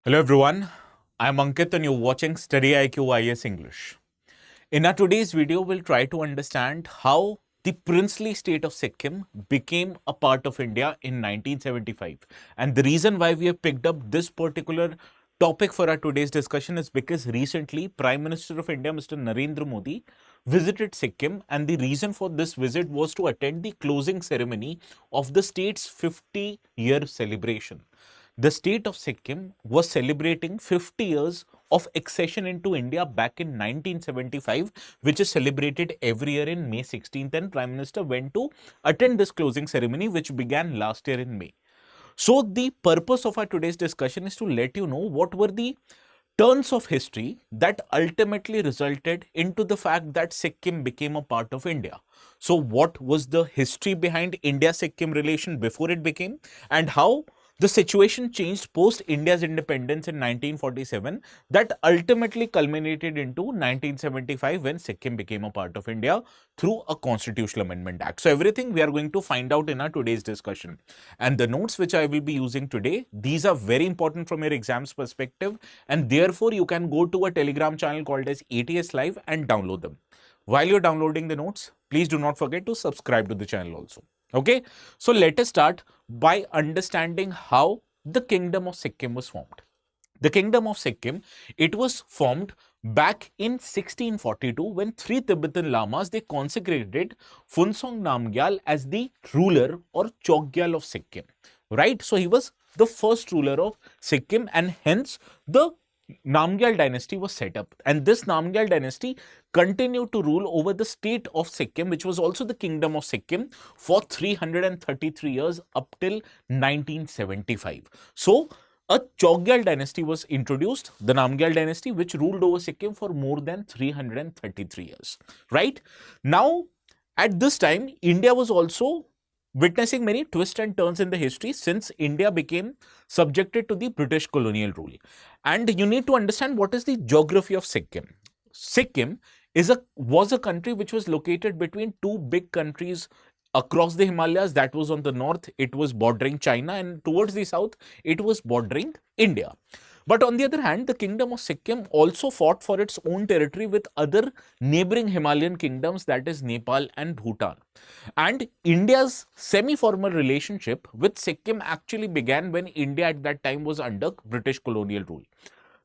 Hello everyone, I'm Ankit and you're watching StudyIQ IAS English. In our today's video, we'll try to understand how the princely state of Sikkim became a part of India in 1975. And the reason why we have picked up this particular topic for our today's discussion is because recently Prime Minister of India, Mr. Narendra Modi, visited Sikkim, and the reason for this visit was to attend the closing ceremony of the state's 50-year celebration. The state of Sikkim was celebrating 50 years of accession into India back in 1975, which is celebrated every year in May 16th, and Prime Minister went to attend this closing ceremony, which began last year in May. So the purpose of our today's discussion is to let you know what were the turns of history that ultimately resulted into the fact that Sikkim became a part of India. So what was the history behind India-Sikkim relation before it became, and how the situation changed post India's independence in 1947 that ultimately culminated into 1975 when Sikkim became a part of India through a constitutional amendment act. So everything we are going to find out in our today's discussion. And the notes which I will be using today, these are very important from your exams perspective, and therefore you can go to a Telegram channel called as ATS Live and download them. While you're downloading the notes, please do not forget to subscribe to the channel also. Okay, so let us start by understanding how the Kingdom of Sikkim was formed. The Kingdom of Sikkim, it was formed back in 1642 when three Tibetan lamas, they consecrated Funsong Namgyal as the ruler or Chogyal of Sikkim, right? So he was the first ruler of Sikkim, and hence the Namgyal dynasty was set up, and this Namgyal dynasty continued to rule over the state of Sikkim, which was also the Kingdom of Sikkim, for 333 years up till 1975. So a Chogyal dynasty was introduced, the Namgyal dynasty, which ruled over Sikkim for more than 333 years, right? Now, at this time, India was also witnessing many twists and turns in the history since India became subjected to the British colonial rule. And you need to understand what is the geography of Sikkim. Sikkim was a country which was located between two big countries across the Himalayas. That was on the north, it was bordering China, and towards the south, it was bordering India. But on the other hand, the Kingdom of Sikkim also fought for its own territory with other neighboring Himalayan kingdoms, that is Nepal and Bhutan. And India's semi-formal relationship with Sikkim actually began when India at that time was under British colonial rule.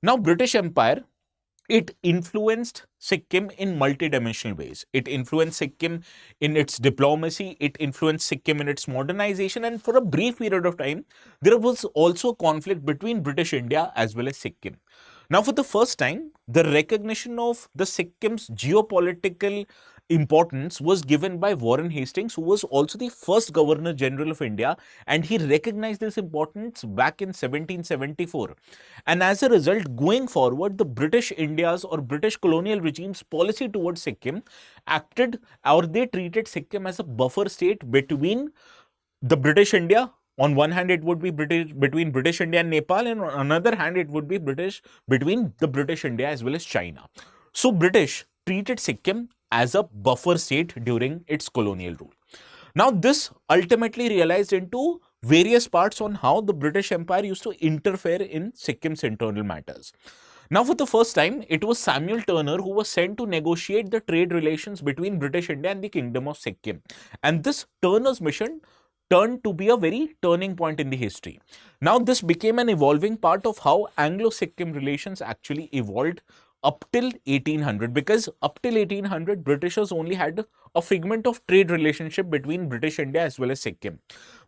Now, British Empire, it influenced Sikkim in multidimensional ways. It influenced Sikkim in its diplomacy, it influenced Sikkim in its modernization, and for a brief period of time, there was also conflict between British India as well as Sikkim. Now, for the first time, the recognition of the Sikkim's geopolitical importance was given by Warren Hastings, who was also the first Governor General of India, and he recognized this importance back in 1774. And as a result, going forward, the British India's or British colonial regime's policy towards Sikkim acted, or they treated Sikkim as a buffer state between the British India. On one hand, it would be between British India and Nepal, and on another hand, it would be between the British India as well as China. So British treated Sikkim as a buffer state during its colonial rule. Now, this ultimately realized into various parts on how the British Empire used to interfere in Sikkim's internal matters. Now, for the first time, it was Samuel Turner who was sent to negotiate the trade relations between British India and the Kingdom of Sikkim. And this Turner's mission turned to be a very turning point in the history. Now, this became an evolving part of how Anglo-Sikkim relations actually evolved up till 1800, because up till 1800, Britishers only had a figment of trade relationship between British India as well as Sikkim.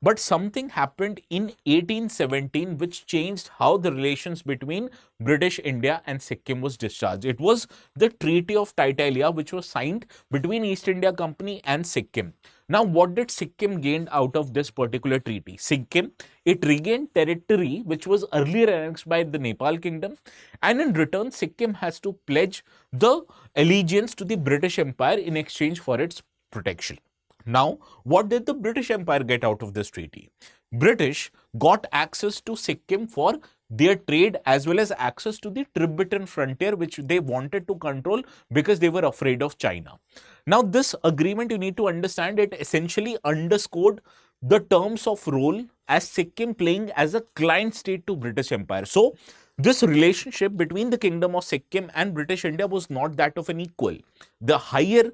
But something happened in 1817 which changed how the relations between British India and Sikkim was discharged. It was the Treaty of Taitala, which was signed between East India Company and Sikkim. Now, what did Sikkim gain out of this particular treaty? Sikkim, it regained territory which was earlier annexed by the Nepal Kingdom, and in return, Sikkim has to pledge the allegiance to the British Empire in exchange for its protection. Now, what did the British Empire get out of this treaty? British got access to Sikkim for their trade as well as access to the Tibetan frontier, which they wanted to control because they were afraid of China. Now, this agreement, you need to understand, it essentially underscored the terms of role as Sikkim playing as a client state to British Empire. So, This relationship between the Kingdom of Sikkim and British India was not that of an equal. The higher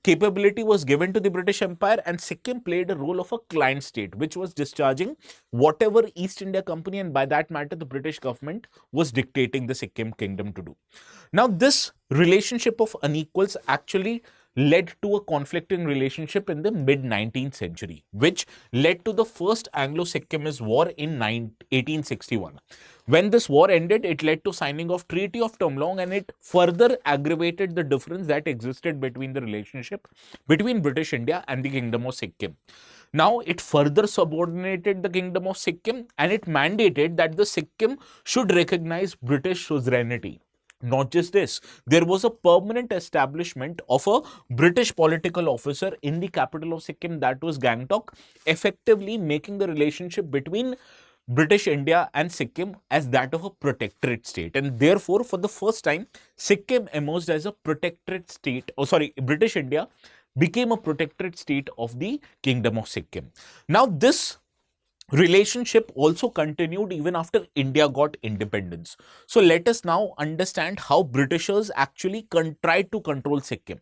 capability was given to the British Empire, and Sikkim played a role of a client state, which was discharging whatever East India Company, and by that matter, the British government, was dictating the Sikkim kingdom to do. Now, this relationship of unequals actually led to a conflicting relationship in the mid 19th century, which led to the first Anglo-Sikkimese War in 1861. When this war ended, it led to signing of Treaty of Tumlong, and it further aggravated the difference that existed between the relationship between British India and the Kingdom of Sikkim. Now, it further subordinated the Kingdom of Sikkim, and it mandated that the Sikkim should recognize British suzerainty. Not just this, there was a permanent establishment of a British political officer in the capital of Sikkim, that was Gangtok, effectively making the relationship between British India and Sikkim as that of a protectorate state. And therefore, for the first time, Sikkim emerged as a protectorate state, British India became a protectorate state of the Kingdom of Sikkim. Now, this relationship also continued even after India got independence. So let us now understand how Britishers actually tried to control Sikkim.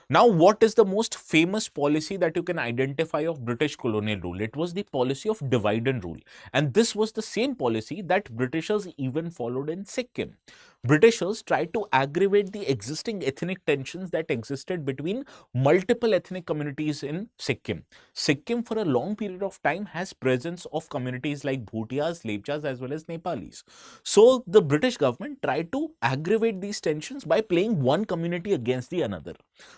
Now, what is the most famous policy that you can identify of British colonial rule? It was the policy of divide and rule. And this was the same policy that Britishers even followed in Sikkim. Britishers tried to aggravate the existing ethnic tensions that existed between multiple ethnic communities in Sikkim. Sikkim, for a long period of time, has presence of communities like Bhutias, Lepchas, as well as Nepalis. So the British government tried to aggravate these tensions by playing one community against the another.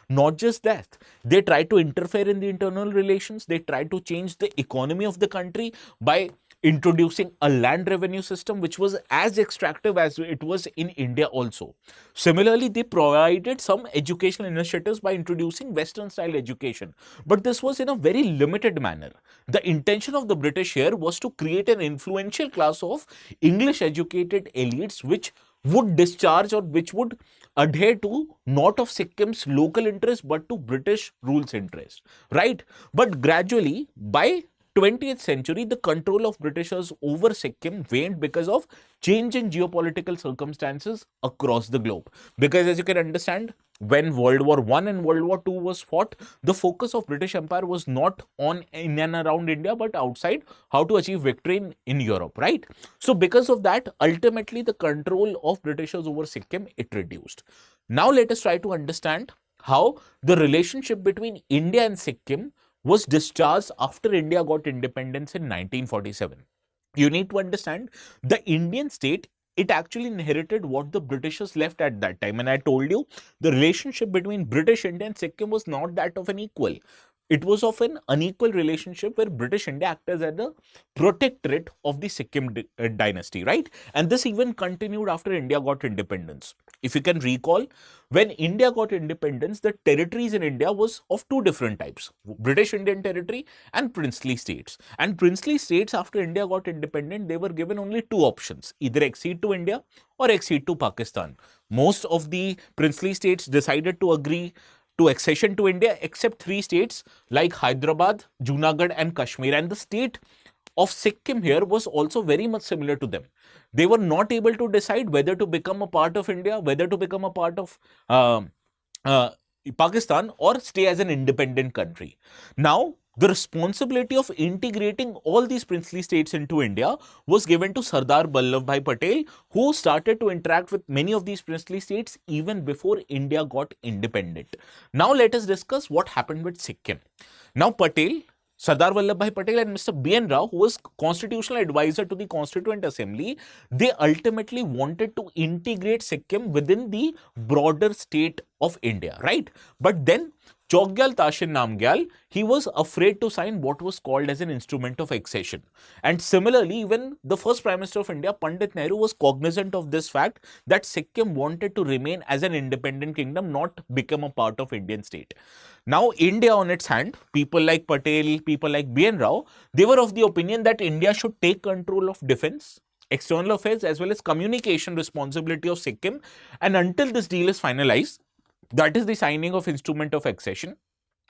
Not just that, they tried to interfere in the internal relations. They tried to change the economy of the country by introducing a land revenue system which was as extractive as it was in India also. Similarly, they provided some educational initiatives by introducing Western style education, but this was in a very limited manner. The intention of the British here was to create an influential class of English educated elites which would discharge, or which would adhere to not of Sikkim's local interest but to British rules interest, right? But gradually, by 20th century, the control of Britishers over Sikkim waned because of change in geopolitical circumstances across the globe. Because as you can understand, when World War I and World War II was fought, the focus of British Empire was not on in and around India, but outside, how to achieve victory in Europe, right? So because of that, ultimately the control of Britishers over Sikkim, it reduced. Now let us try to understand how the relationship between India and Sikkim was discharged after India got independence in 1947. You need to understand, the Indian state, it actually inherited what the Britishers left at that time. And I told you, the relationship between British India and Sikkim was not that of an equal. It was of an unequal relationship where British India acted as the protectorate of the Sikkim dynasty, right? And this even continued after India got independence. If you can recall, when India got independence, the territories in India was of two different types: British Indian territory and princely states. And princely states, after India got independent, they were given only two options: either accede to India or accede to Pakistan. Most of the princely states decided to agree to accession to India, except three states like Hyderabad, Junagadh, and Kashmir. And the state of Sikkim here was also very much similar to them. They were not able to decide whether to become a part of India, whether to become a part of uh, Pakistan, or stay as an independent country. Now, the responsibility of integrating all these princely states into India was given to Sardar Vallabhbhai Patel, who started to interact with many of these princely states even before India got independent. Now, let us discuss what happened with Sikkim. Now, Sardar Vallabhbhai Patel and Mr. B.N. Rao, who was constitutional advisor to the Constituent Assembly, they ultimately wanted to integrate Sikkim within the broader state of India, right? But then Chogyal Tashin Namgyal, he was afraid to sign what was called as an instrument of accession. And similarly, even the first Prime Minister of India, Pandit Nehru, was cognizant of this fact that Sikkim wanted to remain as an independent kingdom, not become a part of Indian state. Now, India on its hand, people like Patel, people like B.N. Rao, they were of the opinion that India should take control of defense, external affairs, as well as communication responsibility of Sikkim. And until this deal is finalized, that is the signing of instrument of accession,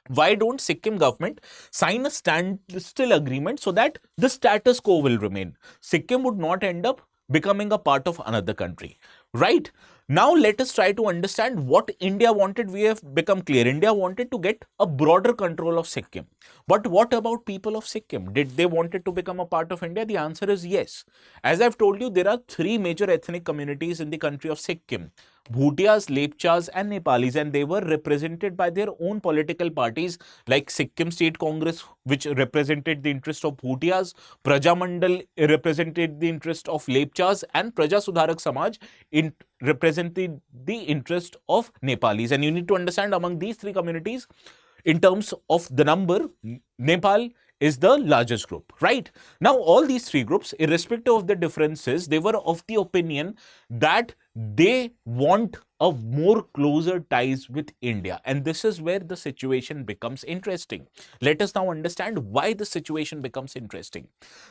why don't Sikkim government sign a standstill agreement so that the status quo will remain? Sikkim would not end up becoming a part of another country, right? Now let us try to understand what India wanted. We have become clear. India wanted to get a broader control of Sikkim. But what about people of Sikkim? Did they wanted to become a part of India? The answer is yes. As I've told you, there are three major ethnic communities in the country of Sikkim: Bhutias, Lepchas and Nepalis, and they were represented by their own political parties like Sikkim State Congress, which represented the interest of Bhutias, Praja Mandal represented the interest of Lepchas, and Praja Sudharak Samaj in represented the interest of Nepalis. And you need to understand, among these three communities, in terms of the number, Nepal is the largest group, right? Now, all these three groups, irrespective of the differences, they were of the opinion that they want a more closer ties with India. And this is where the situation becomes interesting. Let us now understand why the situation becomes interesting.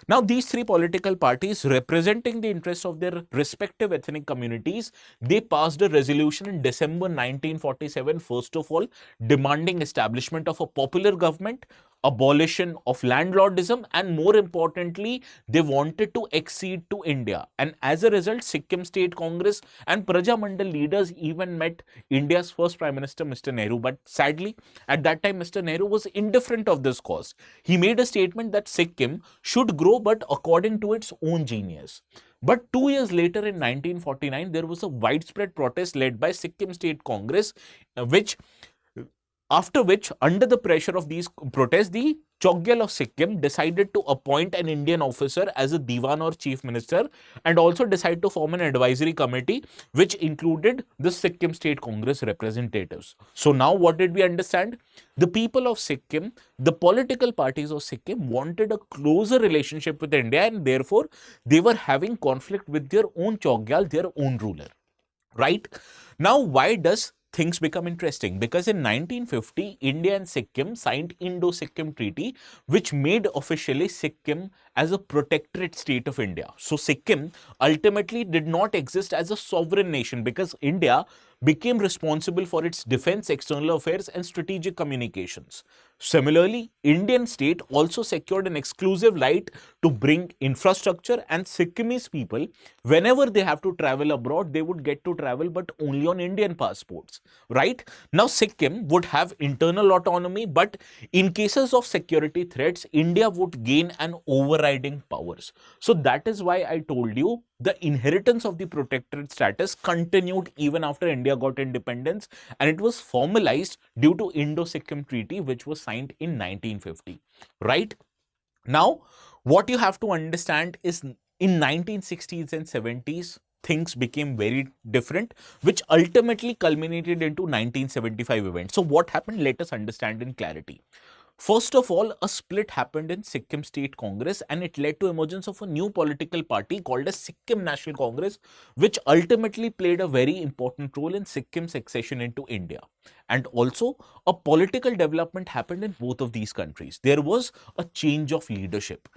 Now, these three political parties representing the interests of their respective ethnic communities, they passed a resolution in December 1947, first of all, demanding establishment of a popular government, abolition of landlordism, and more importantly, they wanted to accede to India. And as a result, Sikkim State Congress and Praja Mandal leaders even met India's first Prime Minister, Mr. Nehru. But sadly, at that time, Mr. Nehru was indifferent of this cause. He made a statement that Sikkim should grow, but according to its own genius. But 2 years later, in 1949, there was a widespread protest led by Sikkim State Congress, after which, under the pressure of these protests, the Chogyal of Sikkim decided to appoint an Indian officer as a Diwan or Chief Minister, and also decided to form an advisory committee which included the Sikkim State Congress representatives. So now what did we understand? The people of Sikkim, the political parties of Sikkim wanted a closer relationship with India, and therefore they were having conflict with their own Chogyal, their own ruler, right? Now, why does things become interesting? Because in 1950, India and Sikkim signed Indo-Sikkim Treaty, which made officially Sikkim as a protectorate state of India. So Sikkim ultimately did not exist as a sovereign nation, because India became responsible for its defense, external affairs and strategic communications. Similarly, Indian state also secured an exclusive right to bring infrastructure, and Sikkimese people, whenever they have to travel abroad, they would get to travel but only on Indian passports, right? Now, Sikkim would have internal autonomy, but in cases of security threats, India would gain an overriding powers. So that is why I told you the inheritance of the protectorate status continued even after India got independence, and it was formalized due to Indo-Sikkim Treaty, which was signed in 1950, right? Now, what you have to understand is, in 1960s and 70s, things became very different, which ultimately culminated into 1975 events. So what happened? Let us understand in clarity. First of all, a split happened in Sikkim State Congress, and it led to emergence of a new political party called as Sikkim National Congress, which ultimately played a very important role in Sikkim's accession into India. And also, a political development happened in both of these countries. There was a change of leadership.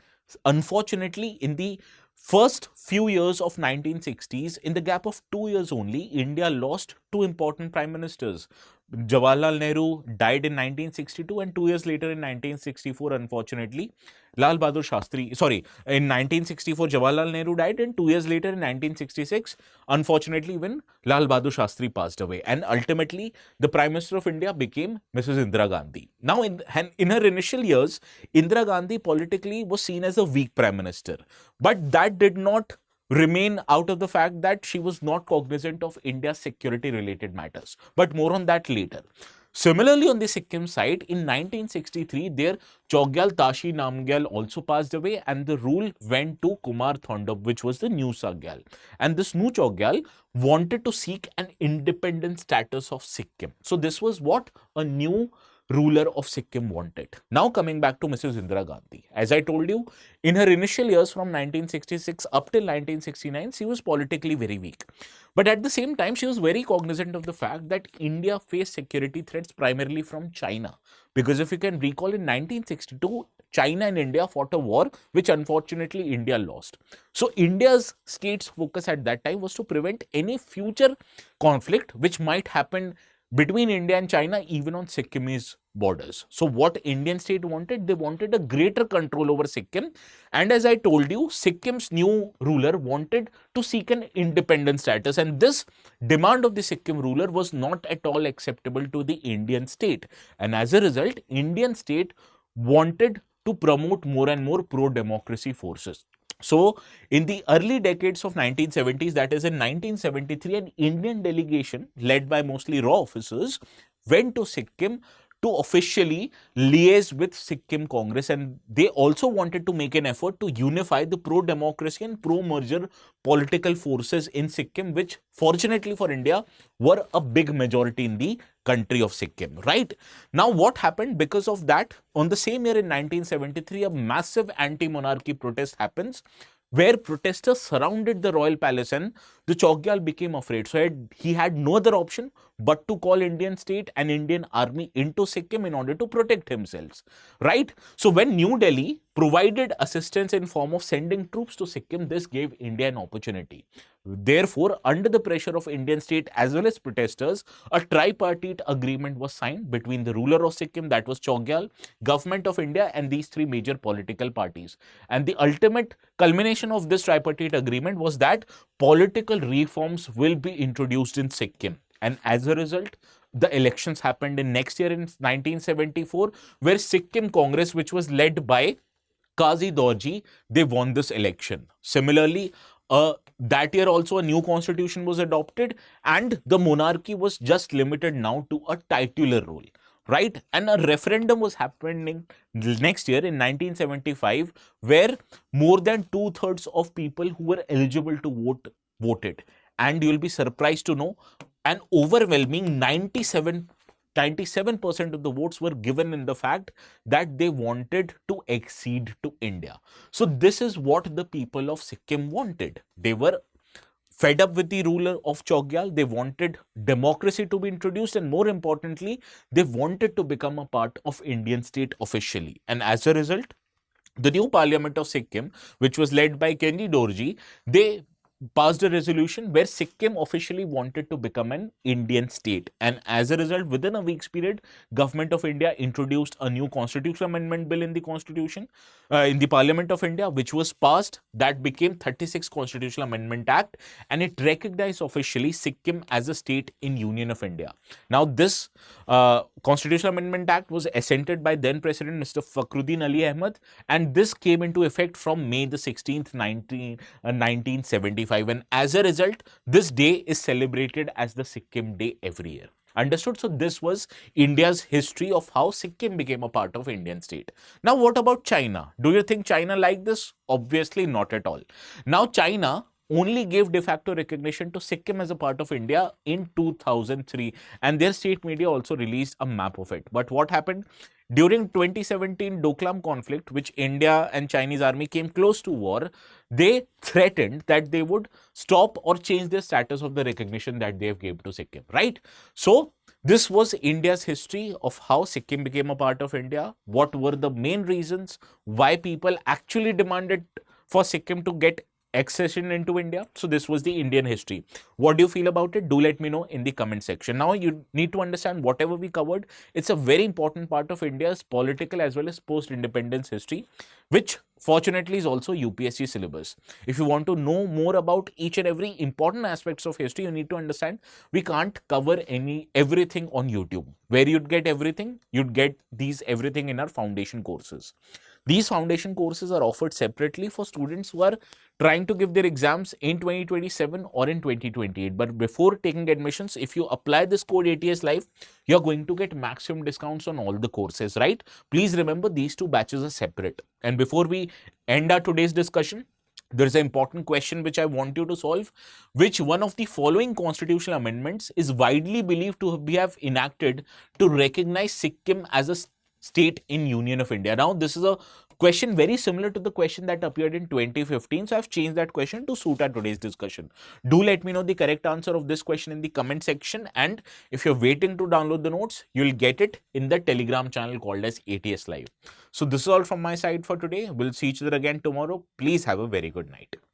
Unfortunately, in the first few years of 1960s, in the gap of 2 years only, India lost two important prime ministers. Jawaharlal Nehru died in 1962, and 2 years later in 1964, unfortunately, Lal Bahadur Shastri, sorry, in 1964, Jawaharlal Nehru died, and 2 years later in 1966, unfortunately, when Lal Bahadur Shastri passed away. And ultimately, the Prime Minister of India became Mrs. Indira Gandhi. Now, in her initial years, Indira Gandhi politically was seen as a weak Prime Minister, but that did not remain out of the fact that she was not cognizant of India's security related matters. But more on that later. Similarly, on the Sikkim side, in 1963, their Chogyal Tashi Namgyal also passed away, and the rule went to Kumar Thondop, which was the new Chogyal. And this new Chogyal wanted to seek an independent status of Sikkim. So this was what a new ruler of Sikkim wanted. Now coming back to Mrs. Indira Gandhi. As I told you, in her initial years from 1966 up till 1969, she was politically very weak. But at the same time, she was very cognizant of the fact that India faced security threats primarily from China. Because if you can recall, in 1962, China and India fought a war, which unfortunately India lost. So India's state's focus at that time was to prevent any future conflict which might happen between India and China, even on Sikkimese borders. So what Indian state wanted? They wanted a greater control over Sikkim. And as I told you, Sikkim's new ruler wanted to seek an independent status. And this demand of the Sikkim ruler was not at all acceptable to the Indian state. And as a result, Indian state wanted to promote more and more pro-democracy forces. So, in the early decades of 1970s, that is in 1973, an Indian delegation led by mostly raw officers went to Sikkim to officially liaise with Sikkim Congress, and they also wanted to make an effort to unify the pro-democracy and pro-merger political forces in Sikkim, which fortunately for India were a big majority in the country of Sikkim, right? Now, what happened because of that? On the same year in 1973, a massive anti-monarchy protest happens where protesters surrounded the royal palace and the Chogyal became afraid. So he had no other option but to call Indian state and Indian army into Sikkim in order to protect himself, right? So when New Delhi provided assistance in form of sending troops to Sikkim, this gave India an opportunity. Therefore, under the pressure of Indian state as well as protesters, a tripartite agreement was signed between the ruler of Sikkim, that was Chogyal, government of India, and these three major political parties. And the ultimate culmination of this tripartite agreement was that political reforms will be introduced in Sikkim. And as a result, the elections happened in next year in 1974, where Sikkim Congress, which was led by Kazi Dorji, they won this election. Similarly, that year also a new constitution was adopted and the monarchy was just limited now to a titular rule, right? And a referendum was happening next year in 1975 where more than 2/3 of people who were eligible to vote voted. And you'll be surprised to know an overwhelming 97% of the votes were given in the fact that they wanted to accede to India. So this is what the people of Sikkim wanted. They were fed up with the ruler of Chogyal. They wanted democracy to be introduced, and more importantly, they wanted to become a part of Indian state officially. And as a result, the new parliament of Sikkim, which was led by Kenji Dorji, they passed a resolution where Sikkim officially wanted to become an Indian state. And as a result, within a week's period, Government of India introduced a new constitutional amendment bill in the constitution, in the Parliament of India, which was passed. That became 36 Constitutional Amendment Act, and it recognized officially Sikkim as a state in Union of India. Now, this Constitutional Amendment Act was assented by then President Mr. Fakhruddin Ali Ahmed, and this came into effect from May the 16th, 1975. And as a result, this day is celebrated as the Sikkim Day every year. Understood? So this was India's history of how Sikkim became a part of Indian state. Now, what about China? Do you think China liked this? Obviously not at all. Now, China only gave de facto recognition to Sikkim as a part of India in 2003, and their state media also released a map of it. But what happened? During 2017 Doklam conflict, which India and Chinese army came close to war, they threatened that they would stop or change the status of the recognition that they have gave to Sikkim, right? So this was India's history of how Sikkim became a part of India. What were the main reasons why people actually demanded for Sikkim to get accession into India? So this was the Indian history. What do you feel about it? Do let me know in the comment section. Now you need to understand whatever we covered. It's a very important part of India's political as well as post-independence history, which fortunately is also UPSC syllabus. If you want to know more about each and every important aspects of history, you need to understand we can't cover everything on YouTube. Where you'd get everything, you'd get these everything in our foundation courses. These foundation courses are offered separately for students who are trying to give their exams in 2027 or in 2028. But before taking admissions, if you apply this code ATS Live, you're going to get maximum discounts on all the courses, right? Please remember these two batches are separate. And before we end our today's discussion, there is an important question which I want you to solve. Which one of the following constitutional amendments is widely believed to have enacted to recognize Sikkim as a state in Union of India? Now, this is a question very similar to the question that appeared in 2015. So I've changed that question to suit our today's discussion. Do let me know the correct answer of this question in the comment section. And if you're waiting to download the notes, you'll get it in the Telegram channel called as ATS Live. So this is all from my side for today. We'll see each other again tomorrow. Please have a very good night.